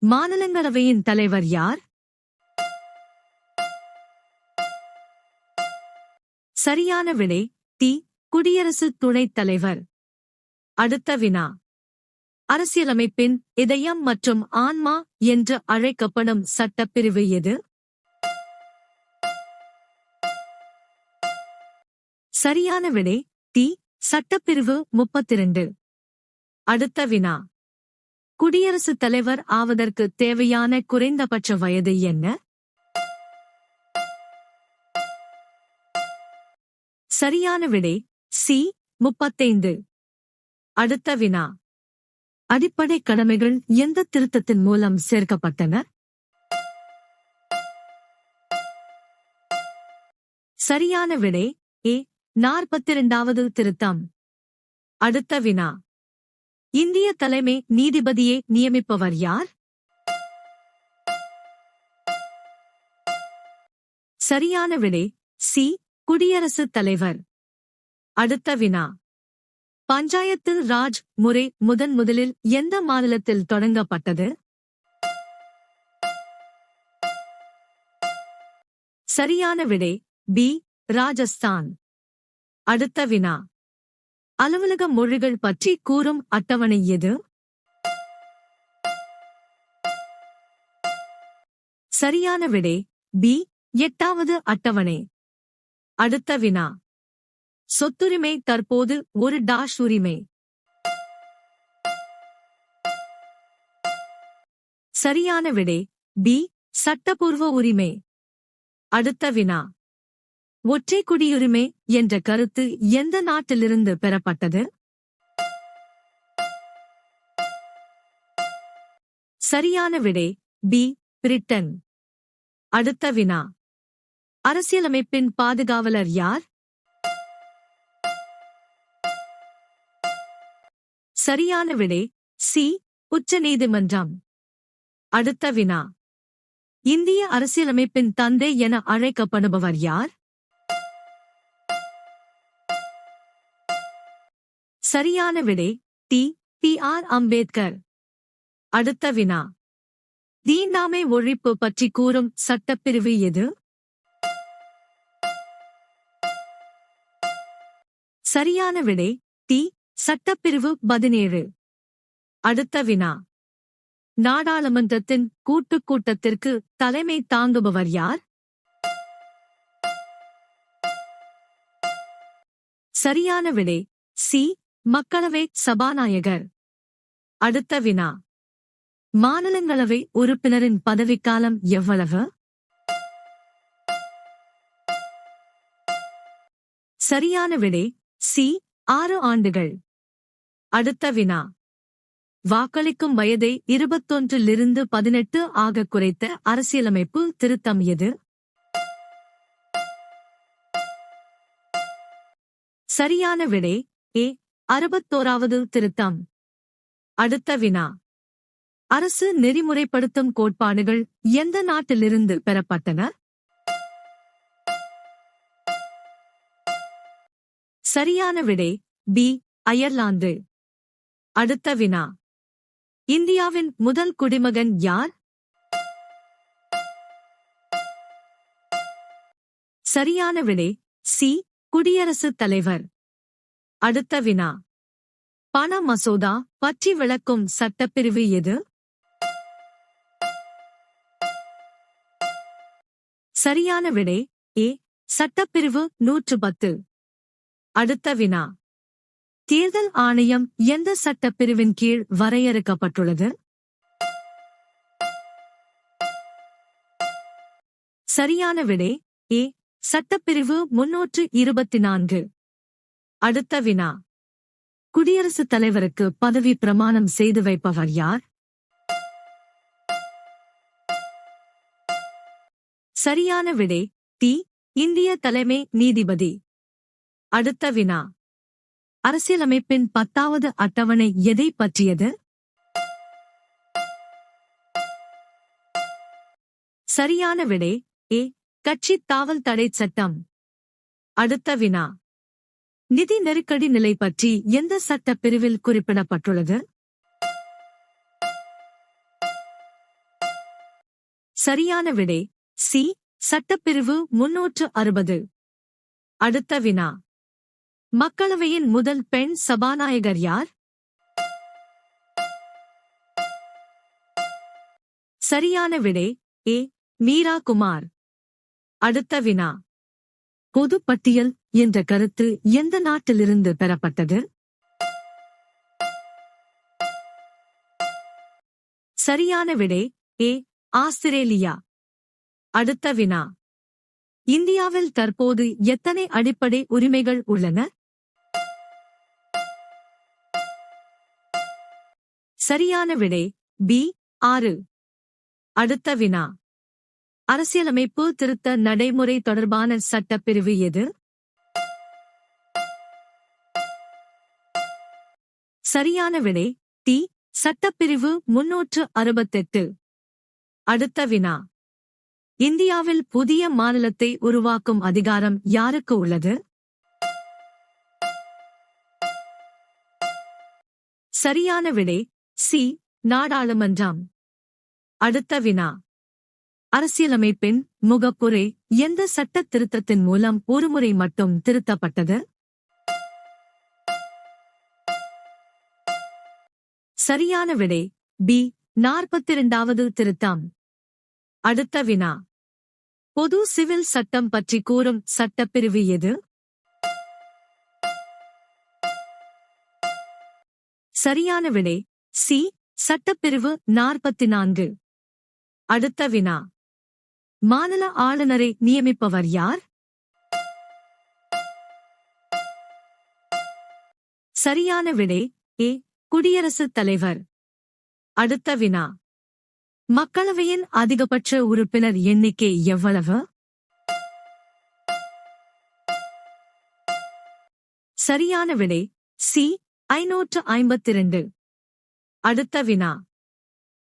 மாநிலங்களவையின் தலைவர் யார்? சரியான விடை டி. குடியரசு துணைத் தலைவர். அடுத்த வினா. அரசியலமைப்பின் இதயம் மற்றும் ஆன்மா என்று அழைக்கப்படும் சட்டப்பிரிவு எது? சரியான விடை டி. சட்டப்பிரிவு 32. அடுத்த வினா. குடியரசுத் தலைவர் ஆவதற்கு தேவையான குறைந்தபட்ச வயது என்ன? சரியான விடை சி. 35. அடுத்த வினா. அடிப்படை கடமைகள் எந்த திருத்தத்தின் மூலம் சேர்க்கப்பட்டன? சரியான விடை ஏ. 42வது திருத்தம். அடுத்த வினா. இந்திய தலைமை நீதிபதியை நியமிப்பவர் யார்? சரியான விடை சி. குடியரசுத் தலைவர். அடுத்த வினா. பஞ்சாயத்து ராஜ் முறை முதலில் எந்த மாநிலத்தில் தொடங்கப்பட்டது? சரியான விடை பி. ராஜஸ்தான். அடுத்த வினா. அலுவலக மொழிகள் பற்றி கூறும் அட்டவணை எது? சரியான விடை பி. 8வது அட்டவணை. அடுத்த வினா. சொத்துரிமை தற்போது ஒரு டாஷ் உரிமை. சரியான விடை பி. சட்டப்பூர்வ உரிமை. அடுத்த வினா. ஒற்றை குடியுரிமை என்ற கருத்து எந்த நாட்டிலிருந்து பெறப்பட்டது? சரியான விடை பி. பிரிட்டன். அடுத்த வினா. அரசியலமைப்பின் பாதுகாவலர் யார்? சரியான விடை சி. உச்ச நீதிமன்றம். அடுத்த வினா. இந்திய அரசியலமைப்பின் தந்தை என அழைக்கப்படுபவர் யார்? சரியான விடை டி. ஆர். அம்பேத்கர். அடுத்த வினா. தீண்டாமை ஒழிப்பு பற்றி கூறும் சட்டப்பிரிவு எது? சரியான விடை டி. சட்டப்பிரிவு 17. அடுத்த வினா. நாடாளுமன்றத்தின் கூட்டுக் கூட்டத்திற்கு தலைமை தாங்குபவர் யார்? சரியான விடை சி. மக்களவை சபாநாயகர். அடுத்த வினா. மாநிலங்களவை உறுப்பினரின் பதவிக்காலம் எவ்வளவு? சரியான விடை சி. 6 ஆண்டுகள். அடுத்த வினா. வாக்களிக்கும் வயதை 21லிருந்து 18 ஆக குறைத்த அரசியலமைப்பு திருத்தம் எது? சரியான விடை ஏ. 61வது திருத்தம். அடுத்த வினா. அரசு நெறிமுறைப்படுத்தும் கோட்பாடுகள் எந்த நாட்டிலிருந்து பெறப்பட்டன? சரியான விடை பி. அயர்லாந்து. அடுத்த வினா. இந்தியாவின் முதல் குடிமகன் யார்? சரியான விடை சி. குடியரசுத் தலைவர். அடுத்த வினா. பண மசோதா பற்றி விளக்கும் சட்டப்பிரிவு எது? சரியான விடை ஏ. சட்டப்பிரிவு 110. அடுத்த வினா. தேர்தல் ஆணையம் எந்த சட்டப்பிரிவின் கீழ் வரையறுக்கப்பட்டுள்ளது? சரியான விடை ஏ. சட்டப்பிரிவு 324. அடுத்த வினா. குடியரசுத் தலைவருக்கு பதவி பிரமாணம் செய்து வைப்பவர் யார்? சரியான விடை டி. இந்திய தலைமை நீதிபதி. அடுத்த வினா. அரசியலமைப்பின் 10வது அட்டவணை எதை பற்றியது? சரியான விடை ஏ. கட்சித் தாவல் தடை சட்டம். அடுத்த வினா. நிதி நெருக்கடி நிலை பற்றி எந்த சட்டப்பிரிவில் குறிப்பிடப்பட்டுள்ளது? சரியான விடை சி. சட்டப்பிரிவு 360. அடுத்த வினா. மக்களவையின் முதல் பெண் சபாநாயகர் யார்? சரியான விடை ஏ. மீரா குமார். அடுத்த வினா. பொதுப்பட்டியல் என்ற கருத்து எந்த நாட்டிலிருந்து பெறப்பட்டது? சரியான விடை ஏ. ஆஸ்திரேலியா. அடுத்த வினா. இந்தியாவில் தற்போது எத்தனை அடிப்படை உரிமைகள் உள்ளன? சரியான விடை பி. 6. அடுத்த வினா. அரசியலமைப்பு திருத்த நடைமுறை தொடர்பான சட்டப்பிரிவு எது? சரியான விடை டி. சட்டப்பிரிவு 368. அடுத்த வினா. இந்தியாவில் புதிய மாநிலத்தை உருவாக்கும் அதிகாரம் யாருக்கு உள்ளது? சரியான விடை சி. நாடாளுமன்றம். அடுத்த வினா. அரசியலமைப்பின் முகப்புரை எந்த சட்ட திருத்தத்தின் மூலம் ஒருமுறை மட்டும் திருத்தப்பட்டது? சரியான விடை பி. 42வது திருத்தம். அடுத்த வினா. பொது சிவில் சட்டம் பற்றி கூறும் சட்டப்பிரிவு எது? சரியான விடை சி. சட்டப்பிரிவு 44. அடுத்த வினா. மாநில ஆளுநரை நியமிப்பவர் யார்? சரியான விடை ஏ. குடியரசுத் தலைவர். அடுத்த வினா. மக்களவையின் அதிகபட்ச உறுப்பினர் எண்ணிக்கை எவ்வளவு? சரியான விடை சி. 552. அடுத்த வினா.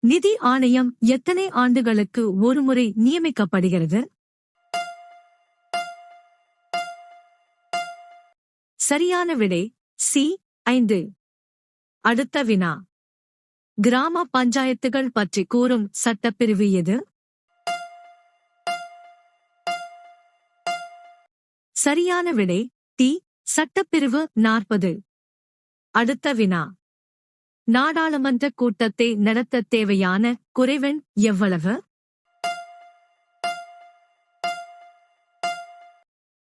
நிதி ஆணையம் எத்தனை ஆண்டுகளுக்கு ஒருமுறை நியமிக்கப்படுகிறது? சரியான விடை சி. 5. அடுத்த வினா. கிராம பஞ்சாயத்துகள் பற்றி கூறும் சட்டப்பிரிவு எது? சரியான விடை டி. சட்டப்பிரிவு 40. அடுத்த வினா. நாடாளுமன்ற கூட்டத்தை நடத்த தேவையான குறைவெண் எவ்வளவு?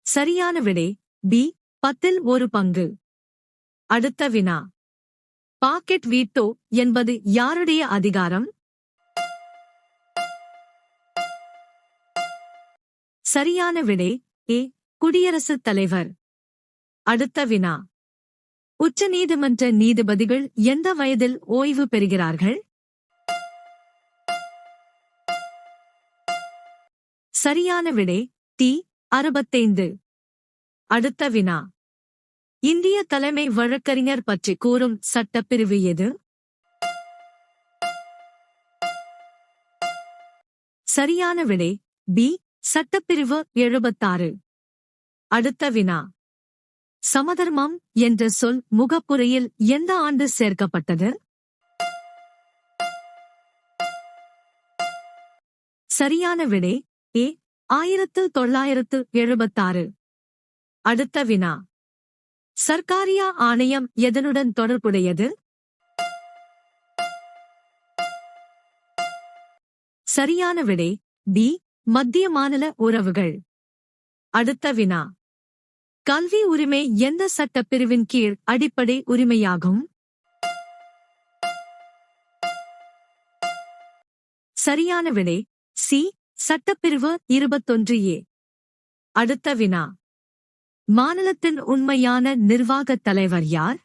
சரியான விடை பி. 10ல் 1 பங்கு. அடுத்த வினா. பாக்கெட் வீட்டோ என்பது யாருடைய அதிகாரம்? சரியான விடை ஏ. குடியரசுத் தலைவர். அடுத்த வினா. உச்ச நீதிமன்ற நீதிபதிகள் எந்த வயதில் ஓய்வு பெறுகிறார்கள்? சரியான விடை டி. 65. அடுத்த வினா. இந்திய தலைமை வழக்கறிஞர் பற்றி கூறும் சட்டப்பிரிவு எது? சரியான விடை பி. சட்டப்பிரிவு 76. அடுத்த வினா. சமதர்மம் என்ற சொல் முகப்புரையில் எந்த ஆண்டு சேர்க்கப்பட்டது? சரியான விடை ஏ. 1976. அடுத்த வினா. சர்க்காரியா ஆணையம் எதனுடன் தொடர்புடையது? சரியான விடை பி. மத்திய மாநில உறவுகள். அடுத்த வினா. கல்வி உரிமை எந்த சட்டப்பிரிவின் கீழ் அடிப்படை உரிமையாகும்? சரியான விடை சி. சட்டப்பிரிவு 21A. அடுத்த வினா. மாநிலத்தின் உண்மையான நிர்வாகத் தலைவர் யார்?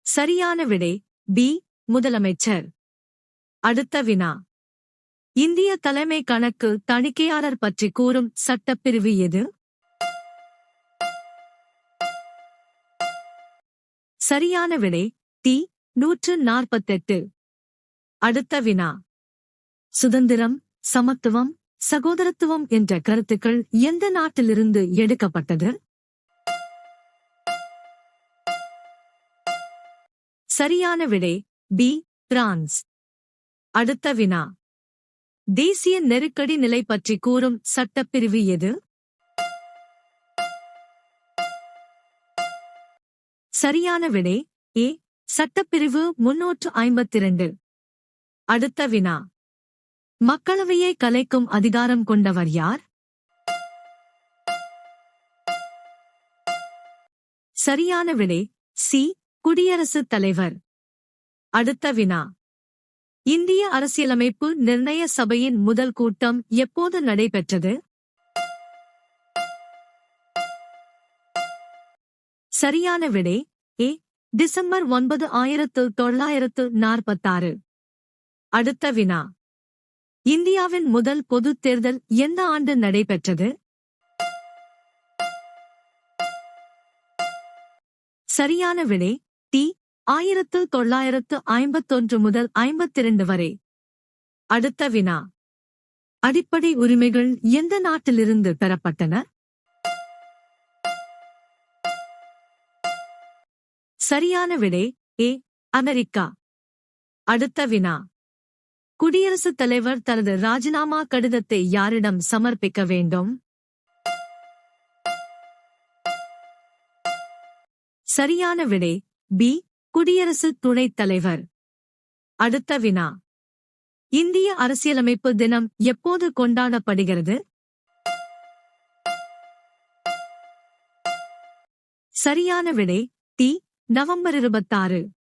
சரியான விடை பி. முதலமைச்சர். அடுத்த வினா. இந்திய தலைமை கணக்கு தணிக்கையாளர் பற்றி கூறும் சட்டப்பிரிவு எது? சரியான விடை டி. 148. அடுத்த வினா. சுதந்திரம், சமத்துவம், சகோதரத்துவம் என்ற கருத்துக்கள் எந்த நாட்டிலிருந்து எடுக்கப்பட்டது? சரியான விடை பி. பிரான்ஸ். அடுத்த வினா. தேசிய நெருக்கடி நிலை பற்றி கூறும் சட்டப்பிரிவு எது? சரியான விடை ஏ. சட்டப்பிரிவு 352. அடுத்த வினா. மக்களவையை கலைக்கும் அதிகாரம் கொண்டவர் யார்? சரியான விடை சி. குடியரசுத் தலைவர். அடுத்த வினா. இந்திய அரசியலமைப்பு நிர்ணய சபையின் முதல் கூட்டம் எப்போது நடைபெற்றது? சரியான விடை ஏ. டிசம்பர் 9, 1946. அடுத்த வினா. இந்தியாவின் முதல் பொதுத் தேர்தல் எந்த ஆண்டு நடைபெற்றது? சரியான விடை டி. 1951 முதல் 52 வரை. அடுத்த வினா. அடிப்படை உரிமைகள் எந்த நாட்டிலிருந்து பெறப்பட்டன? சரியான விடை ஏ. அமெரிக்கா. அடுத்த வினா. குடியரசுத் தலைவர் தனது ராஜினாமா கடிதத்தை யாரிடம் சமர்ப்பிக்க வேண்டும்? சரியான விடை பி. குடியரசு துணைத் தலைவர். அடுத்த வினா. இந்திய அரசியலமைப்பு தினம் எப்போது கொண்டாடப்படுகிறது? சரியான விடை டி. நவம்பர் 26.